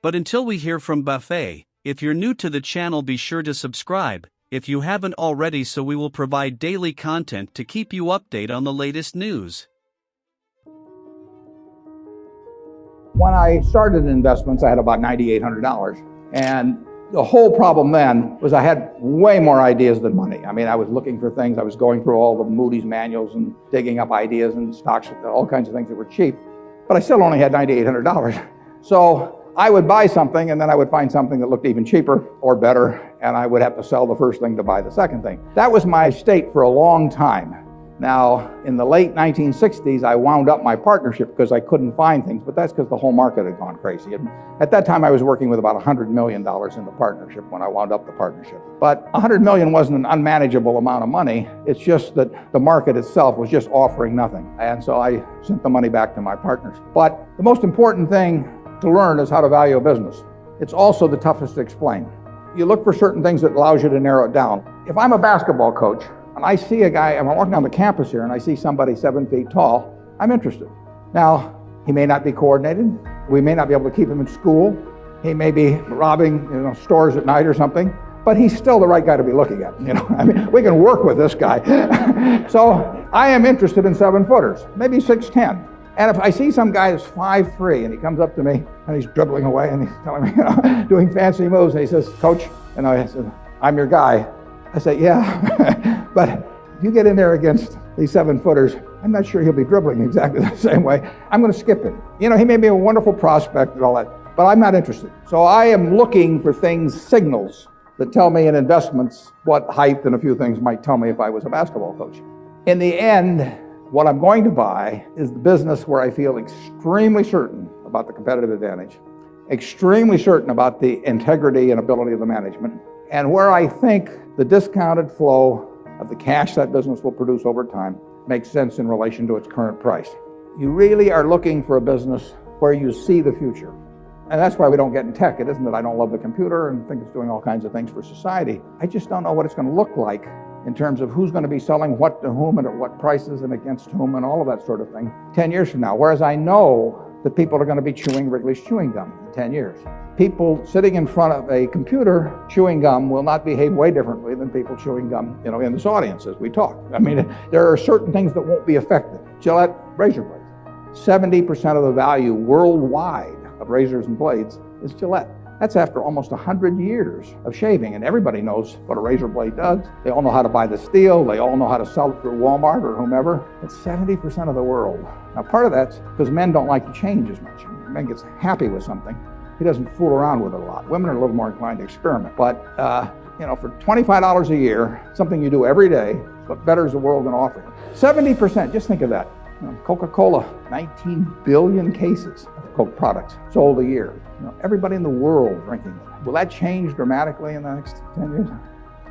But until we hear from Buffett, if you're new to the channel, be sure to subscribe if you haven't already, so we will provide daily content to keep you updated on the latest news. When I started in investments, I had about $9,800. And the whole problem then was I had way more ideas than money. I mean, I was looking for things. I was going through all the Moody's manuals and digging up ideas and stocks, all kinds of things that were cheap. But I still only had $9,800. So I would buy something, and then I would find something that looked even cheaper or better, and I would have to sell the first thing to buy the second thing. That was my state for a long time. Now, in the late 1960s, I wound up my partnership because I couldn't find things, but that's because the whole market had gone crazy. And at that time, I was working with about $100 million in the partnership when I wound up the partnership. But $100 million wasn't an unmanageable amount of money. It's just that the market itself was just offering nothing. And so I sent the money back to my partners. But the most important thing to learn is how to value a business. It's also the toughest to explain. You look for certain things that allows you to narrow it down. If I'm a basketball coach, and I see a guy, I'm walking down the campus here, and I see somebody 7 feet tall, I'm interested. Now, he may not be coordinated. We may not be able to keep him in school. He may be robbing, stores at night or something, but he's still the right guy to be looking at. I mean, we can work with this guy. So I am interested in 7-footers, maybe 6'10". And if I see some guy that's 5'3", and he comes up to me, and he's dribbling away, and he's telling me, doing fancy moves, and he says, "Coach," and I said, "I'm your guy." I say, "Yeah, but if you get in there against these 7-footers, I'm not sure he'll be dribbling exactly the same way. I'm going to skip him. He may be a wonderful prospect and all that, but I'm not interested." So I am looking for signals that tell me in investments what height and a few things might tell me if I was a basketball coach. In the end, what I'm going to buy is the business where I feel extremely certain about the competitive advantage, extremely certain about the integrity and ability of the management, and where I think the discounted flow of the cash that business will produce over time makes sense in relation to its current price. You really are looking for a business where you see the future. And that's why we don't get in tech. It isn't that I don't love the computer and think it's doing all kinds of things for society. I just don't know what it's going to look like in terms of who's going to be selling what to whom and at what prices and against whom and all of that sort of thing 10 years from now. Whereas I know that people are going to be chewing Wrigley's chewing gum in 10 years. People sitting in front of a computer chewing gum will not behave way differently than people chewing gum, in this audience as we talk. I mean, there are certain things that won't be affected. Gillette razor blades. 70% of the value worldwide of razors and blades is Gillette. That's after almost 100 years of shaving, and everybody knows what a razor blade does. They all know how to buy the steel. They all know how to sell it through Walmart or whomever. It's 70% of the world. Now, part of that's because men don't like to change as much. When a man gets happy with something, he doesn't fool around with it a lot. Women are a little more inclined to experiment. But, for $25 a year, something you do every day, what better is the world going to offer you? 70%, just think of that. Coca-Cola, 19 billion cases of Coke products sold a year. Everybody in the world drinking it. Will that change dramatically in the next 10 years?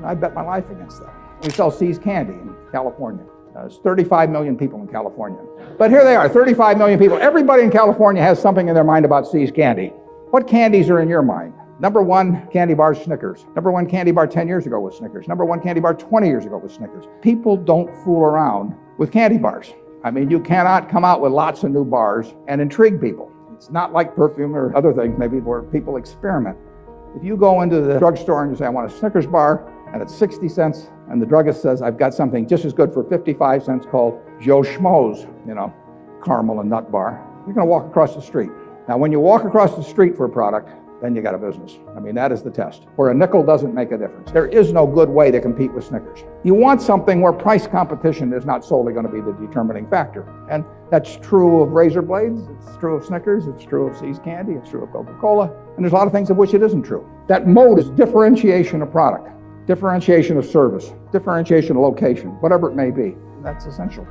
I bet my life against that. We sell See's candy in California. There's 35 million people in California. But here they are, 35 million people. Everybody in California has something in their mind about See's candy. What candies are in your mind? Number one candy bar, Snickers. Number one candy bar 10 years ago was Snickers. Number one candy bar 20 years ago was Snickers. People don't fool around with candy bars. I mean, you cannot come out with lots of new bars and intrigue people. It's not like perfume or other things maybe where people experiment. If you go into the drugstore and you say, "I want a Snickers bar," and it's 60 cents, and the druggist says, "I've got something just as good for 55 cents called Joe Schmo's, caramel and nut bar," you're going to walk across the street. Now, when you walk across the street for a product, then you got a business. I mean, that is the test. Where a nickel doesn't make a difference. There is no good way to compete with Snickers. You want something where price competition is not solely going to be the determining factor. And that's true of razor blades, it's true of Snickers, it's true of See's candy, it's true of Coca-Cola, and there's a lot of things of which it isn't true. That mode is differentiation of product, differentiation of service, differentiation of location, whatever it may be. That's essential.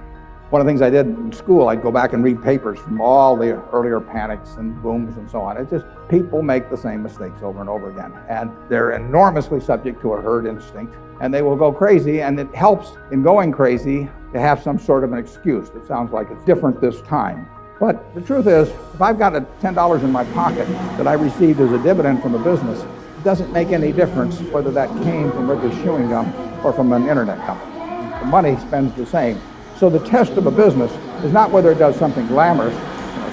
One of the things I did in school, I'd go back and read papers from all the earlier panics and booms and so on. It's just people make the same mistakes over and over again. And they're enormously subject to a herd instinct. And they will go crazy, and it helps in going crazy to have some sort of an excuse. It sounds like it's different this time. But the truth is, if I've got $10 in my pocket that I received as a dividend from a business, it doesn't make any difference whether that came from Wrigley's chewing gum or from an internet company. The money spends the same. So the test of a business is not whether it does something glamorous,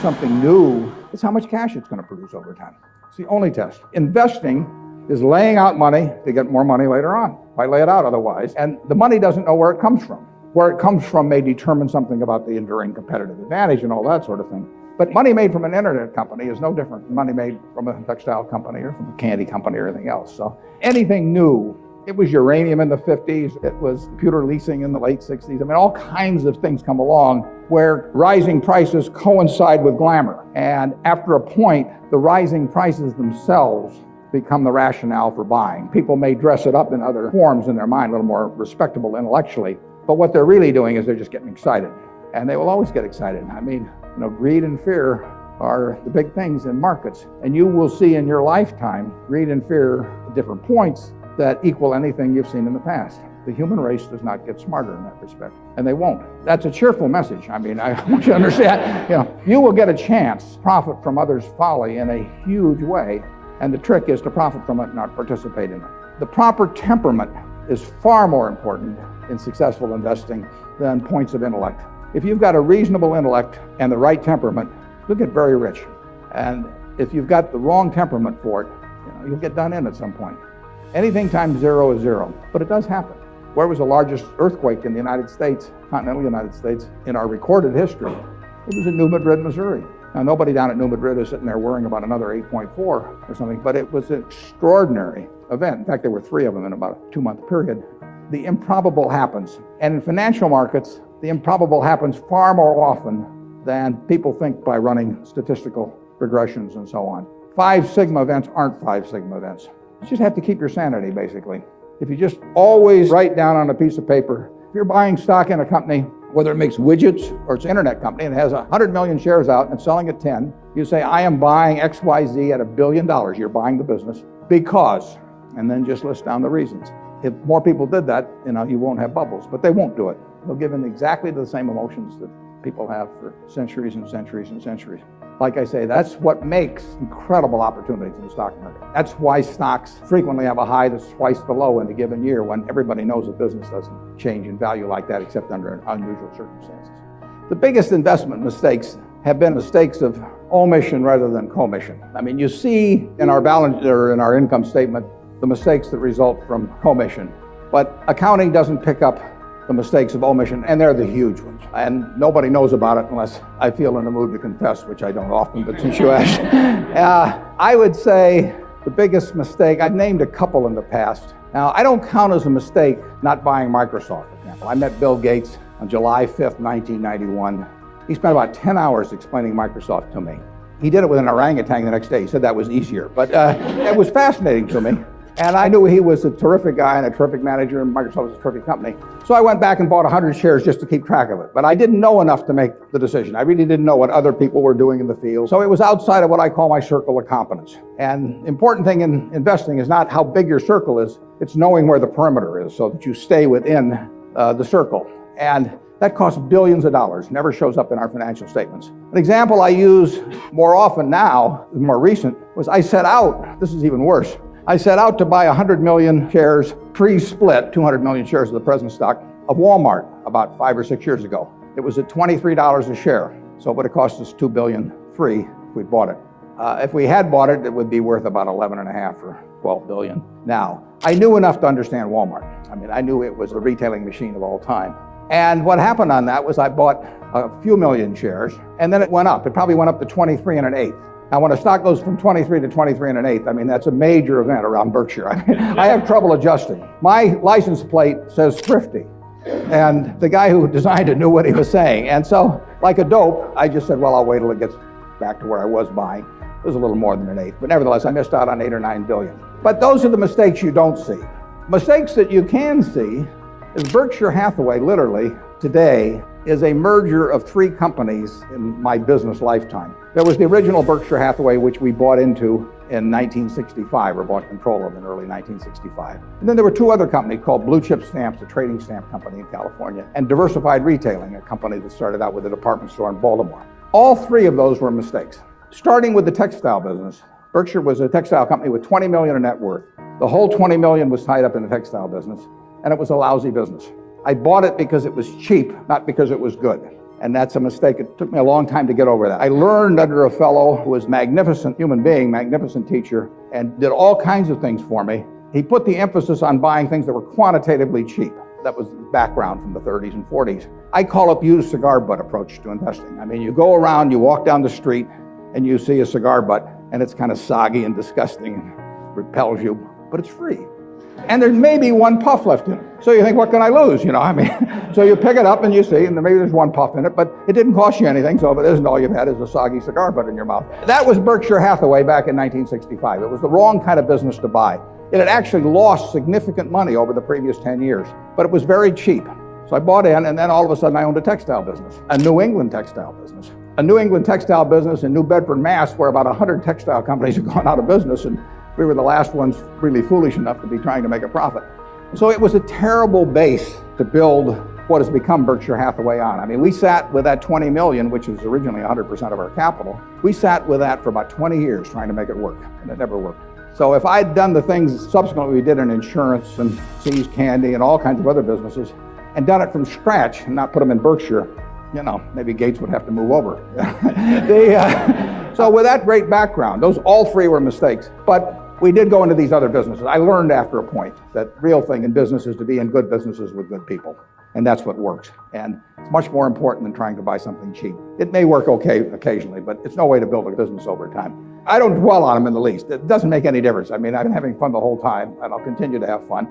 something new. It's how much cash it's going to produce over time. It's the only test. Investing is laying out money to get more money later on. Why lay it out otherwise? And the money doesn't know where it comes from. Where it comes from may determine something about the enduring competitive advantage and all that sort of thing. But money made from an internet company is no different than money made from a textile company or from a candy company or anything else. So anything new, it was uranium in the 50s, it was computer leasing in the late 60s. I mean, all kinds of things come along where rising prices coincide with glamour. And after a point, the rising prices themselves become the rationale for buying. People may dress it up in other forms in their mind, a little more respectable intellectually, but what they're really doing is they're just getting excited. And they will always get excited. I mean, greed and fear are the big things in markets. And you will see in your lifetime, greed and fear at different points that equal anything you've seen in the past. The human race does not get smarter in that respect, and they won't. That's a cheerful message. I mean, I want you to understand, you will get a chance to profit from others' folly in a huge way, and the trick is to profit from it, not participate in it. The proper temperament is far more important in successful investing than points of intellect. If you've got a reasonable intellect and the right temperament, you'll get very rich. And if you've got the wrong temperament for it, you'll get done in at some point. Anything times zero is zero, but it does happen. Where was the largest earthquake in the United States, continental United States, in our recorded history? It was in New Madrid, Missouri. Now, nobody down at New Madrid is sitting there worrying about another 8.4 or something, but it was an extraordinary event. In fact, there were 3 of them in about a 2-month period. The improbable happens. And in financial markets, the improbable happens far more often than people think by running statistical regressions and so on. 5 sigma events aren't 5 sigma events. You just have to keep your sanity, basically. If you just always write down on a piece of paper, if you're buying stock in a company, whether it makes widgets or it's an internet company and it has 100 million shares out and selling at 10, you say, I am buying XYZ at $1 billion. You're buying the business because, and then just list down the reasons. If more people did that, you won't have bubbles, but they won't do it. They'll give in exactly the same emotions that people have for centuries and centuries and centuries. Like I say, that's what makes incredible opportunities in the stock market. That's why stocks frequently have a high that's twice the low in a given year when everybody knows a business doesn't change in value like that except under unusual circumstances. The biggest investment mistakes have been mistakes of omission rather than commission. I mean, you see in our balance or in our income statement the mistakes that result from commission, but accounting doesn't pick up the mistakes of omission, and they're the huge ones. And nobody knows about it unless I feel in the mood to confess, which I don't often, but since you asked. I would say the biggest mistake, I've named a couple in the past. Now, I don't count as a mistake not buying Microsoft, for example. I met Bill Gates on July 5th, 1991. He spent about 10 hours explaining Microsoft to me. He did it with an orangutan the next day. He said that was easier, but it was fascinating to me. And I knew he was a terrific guy and a terrific manager, and Microsoft was a terrific company. So I went back and bought 100 shares just to keep track of it. But I didn't know enough to make the decision. I really didn't know what other people were doing in the field. So it was outside of what I call my circle of competence. And the important thing in investing is not how big your circle is, it's knowing where the perimeter is so that you stay within the circle. And that costs billions of dollars, never shows up in our financial statements. An example I use more often now, more recent, was I set out, this is even worse, I set out to buy 100 million shares pre-split, 200 million shares of the present stock, of Walmart about 5 or 6 years ago. It was at $23 a share, so it would have cost us $2 billion free if we bought it. If we had bought it, it would be worth about 11.5 or 12 billion. Now, I knew enough to understand Walmart. I mean, I knew it was the retailing machine of all time. And what happened on that was I bought a few million shares, and then it went up. It probably went up to 23 1/8. Now, when a stock goes from 23 to 23 1/8, I mean, that's a major event around Berkshire. I mean, I have trouble adjusting. My license plate says thrifty, and the guy who designed it knew what he was saying. And so, like a dope, I just said, well, I'll wait till it gets back to where I was buying. It was a little more than 1/8, but nevertheless, I missed out on 8 or 9 billion. But those are the mistakes you don't see. Mistakes that you can see is Berkshire Hathaway, literally, today, is a merger of 3 companies in my business lifetime. There was the original Berkshire Hathaway, which we bought into in 1965, or bought control of in early 1965. And then there were 2 other companies called Blue Chip Stamps, a trading stamp company in California, and Diversified Retailing, a company that started out with a department store in Baltimore. All 3 of those were mistakes. Starting with the textile business, Berkshire was a textile company with 20 million in net worth. The whole 20 million was tied up in the textile business, and it was a lousy business. I bought it because it was cheap, not because it was good. And that's a mistake. It took me a long time to get over that. I learned under a fellow who was a magnificent human being, magnificent teacher, and did all kinds of things for me. He put the emphasis on buying things that were quantitatively cheap. That was the background from the 30s and 40s. I call it used cigar butt approach to investing. I mean, you go around, you walk down the street, and you see a cigar butt, and it's kind of soggy and disgusting and repels you, but it's free. And there's maybe one puff left in it. So you think, what can I lose? So you pick it up and you see, and maybe there's one puff in it, but it didn't cost you anything, so if it isn't, all you've had is a soggy cigar butt in your mouth. That was Berkshire Hathaway back in 1965. It was the wrong kind of business to buy. It had actually lost significant money over the previous 10 years, but it was very cheap. So I bought in, and then all of a sudden I owned a textile business, a New England textile business. A New England textile business in New Bedford, Mass, where about 100 textile companies had gone out of business, and we were the last ones really foolish enough to be trying to make a profit. So it was a terrible base to build what has become Berkshire Hathaway on. I mean, we sat with that 20 million, which was originally 100% of our capital. We sat with that for about 20 years trying to make it work, and it never worked. So if I'd done the things subsequently we did in insurance and See's Candy and all kinds of other businesses, and done it from scratch and not put them in Berkshire, maybe Gates would have to move over. So with that great background, those all three were mistakes. But we did go into these other businesses. I learned after a point that real thing in business is to be in good businesses with good people. And that's what works. And it's much more important than trying to buy something cheap. It may work okay occasionally, but it's no way to build a business over time. I don't dwell on them in the least. It doesn't make any difference. I mean, I've been having fun the whole time, and I'll continue to have fun.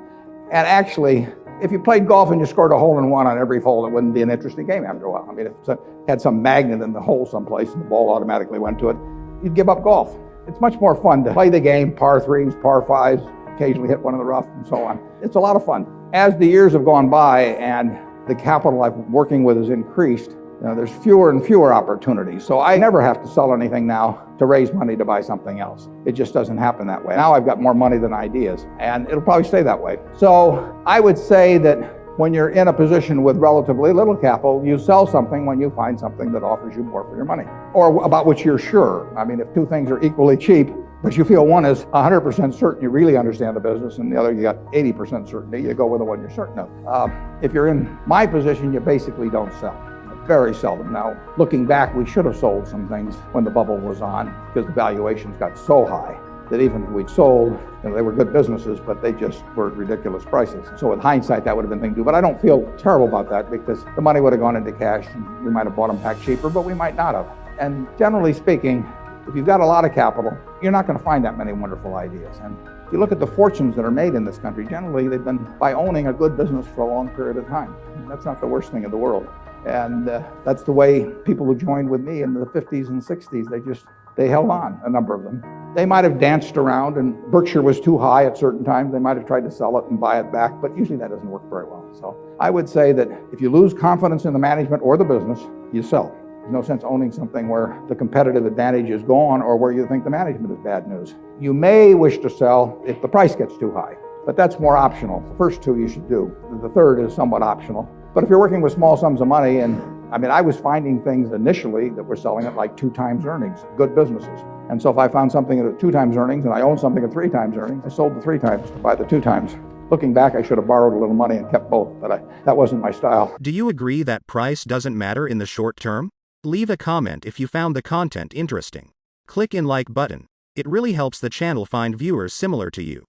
And actually, if you played golf and you scored a hole-in-one on every hole, it wouldn't be an interesting game after a while. I mean, if it had some magnet in the hole someplace and the ball automatically went to it, you'd give up golf. It's much more fun to play the game, par threes, par fives, occasionally hit one in the rough, and so on. It's a lot of fun. As the years have gone by and the capital I'm working with has increased, there's fewer and fewer opportunities. So I never have to sell anything now to raise money to buy something else. It just doesn't happen that way. Now I've got more money than ideas, and it'll probably stay that way. So I would say that when you're in a position with relatively little capital, you sell something when you find something that offers you more for your money, or about which you're sure. I mean, if two things are equally cheap, but you feel one is 100% certain you really understand the business, and the other you got 80% certainty, you go with the one you're certain of. If you're in my position, you basically don't sell. Very seldom. Now, looking back, we should have sold some things when the bubble was on because the valuations got so high that even if we'd sold, they were good businesses, but they just were ridiculous prices. So with hindsight, that would have been the thing to do. But I don't feel terrible about that because the money would have gone into cash and we might have bought them back cheaper, but we might not have. And generally speaking, if you've got a lot of capital, you're not going to find that many wonderful ideas. And if you look at the fortunes that are made in this country, generally they've been by owning a good business for a long period of time. And that's not the worst thing in the world. And that's the way people who joined with me in the 50s and 60s, they held on, a number of them. They might have danced around and Berkshire was too high at certain times. They might have tried to sell it and buy it back, but usually that doesn't work very well. So I would say that if you lose confidence in the management or the business, you sell. There's no sense owning something where the competitive advantage is gone or where you think the management is bad news. You may wish to sell if the price gets too high, but that's more optional. The first two you should do. The third is somewhat optional. But if you're working with small sums of money, and I was finding things initially that were selling at like 2 times earnings, good businesses. And so if I found something at 2 times earnings and I owned something at 3 times earnings, I sold the 3 times to buy the 2 times. Looking back, I should have borrowed a little money and kept both, but that wasn't my style. Do you agree that price doesn't matter in the short term? Leave a comment if you found the content interesting. Click in like button. It really helps the channel find viewers similar to you.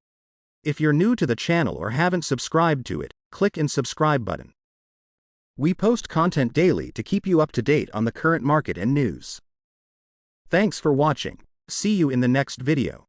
If you're new to the channel or haven't subscribed to it, click in subscribe button. We post content daily to keep you up to date on the current market and news. Thanks for watching. See you in the next video.